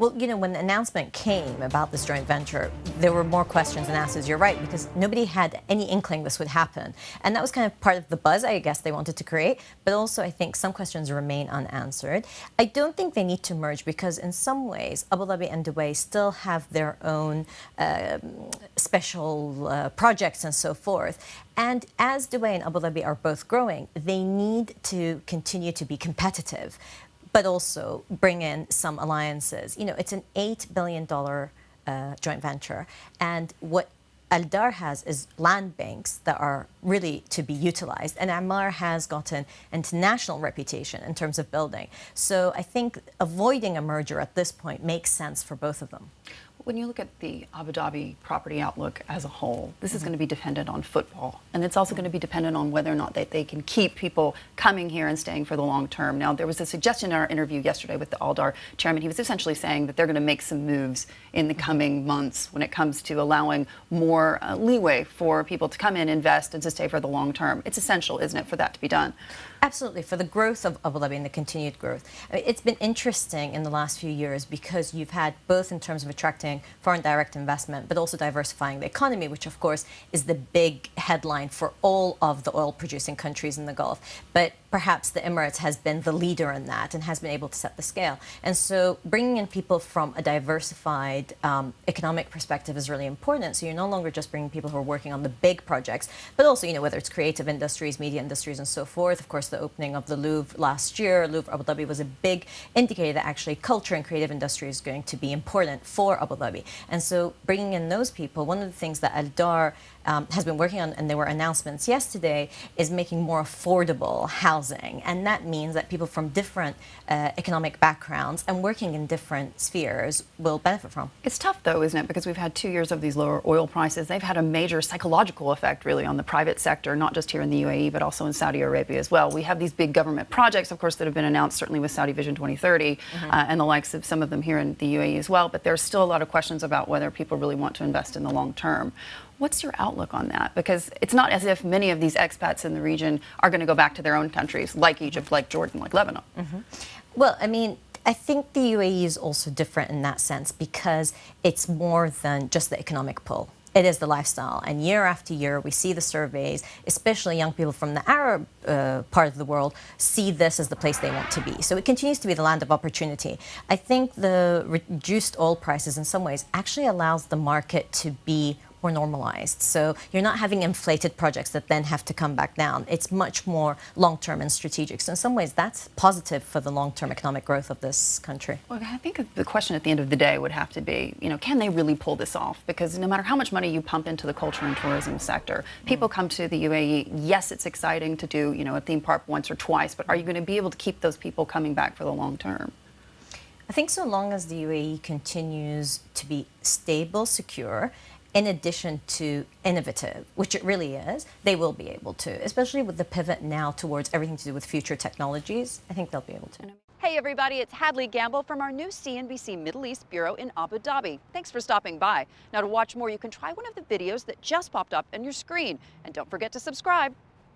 Well, when the announcement came about this joint venture, there were more questions than answers. You're right, because nobody had any inkling this would happen. And that was kind of part of the buzz, I guess, they wanted to create. But also, I think some questions remain unanswered. I don't think they need to merge because in some ways, Abu Dhabi and Dubai still have their own special projects and so forth. And as Dubai and Abu Dhabi are both growing, they need to continue to be competitive, but also bring in some alliances. It's an $8 billion joint venture. And what Aldar has is land banks that are really to be utilized. And Emaar has gotten international reputation in terms of building. So I think avoiding a merger at this point makes sense for both of them. When you look at the Abu Dhabi property outlook as a whole, this is going to be dependent on football. And it's also going to be dependent on whether or not they can keep people coming here and staying for the long term. Now, there was a suggestion in our interview yesterday with the Aldar chairman. He was essentially saying that they're going to make some moves in the coming months when it comes to allowing more leeway for people to come in, invest, and to stay for the long term. It's essential, isn't it, for that to be done? Absolutely, for the growth of Abu Dhabi and the continued growth. It's been interesting in the last few years because you've had both in terms of attracting foreign direct investment, but also diversifying the economy, which of course is the big headline for all of the oil-producing countries in the Gulf. But perhaps the Emirates has been the leader in that and has been able to set the scale. And so bringing in people from a diversified economic perspective is really important. So you're no longer just bringing people who are working on the big projects, but also, whether it's creative industries, media industries, and so forth. Of course, the opening of the Louvre last year, Louvre Abu Dhabi, was a big indicator that actually culture and creative industry is going to be important for Abu Dhabi. And so bringing in those people, one of the things that Aldar has been working on, and there were announcements yesterday, is making more affordable housing. And that means that people from different economic backgrounds and working in different spheres will benefit from. It's tough, though, isn't it? Because we've had 2 years of these lower oil prices. They've had a major psychological effect, really, on the private sector, not just here in the UAE, but also in Saudi Arabia as well. We have these big government projects, of course, that have been announced, certainly with Saudi Vision 2030, and the likes of some of them here in the UAE as well. But there's still a lot of questions about whether people really want to invest in the long term. What's your outlook on that? Because it's not as if many of these expats in the region are going to go back to their own countries, like Egypt, like Jordan, like Lebanon. Well, I think the UAE is also different in that sense because it's more than just the economic pull. It is the lifestyle. And year after year, we see the surveys, especially young people from the Arab part of the world, see this as the place they want to be. So it continues to be the land of opportunity. I think the reduced oil prices in some ways actually allows the market to be more normalized. So you're not having inflated projects that then have to come back down. It's much more long-term and strategic. So in some ways, that's positive for the long-term economic growth of this country. Well, I think the question at the end of the day would have to be, can they really pull this off? Because no matter how much money you pump into the culture and tourism sector, people come to the UAE. Yes, it's exciting to do, a theme park once or twice, but are you going to be able to keep those people coming back for the long term? I think so long as the UAE continues to be stable, secure, in addition to innovative, which it really is, they will be able to, especially with the pivot now towards everything to do with future technologies. I think they'll be able to. Hey everybody, it's Hadley Gamble from our new CNBC Middle East Bureau in Abu Dhabi. Thanks for stopping by. Now to watch more, you can try one of the videos that just popped up on your screen. And don't forget to subscribe.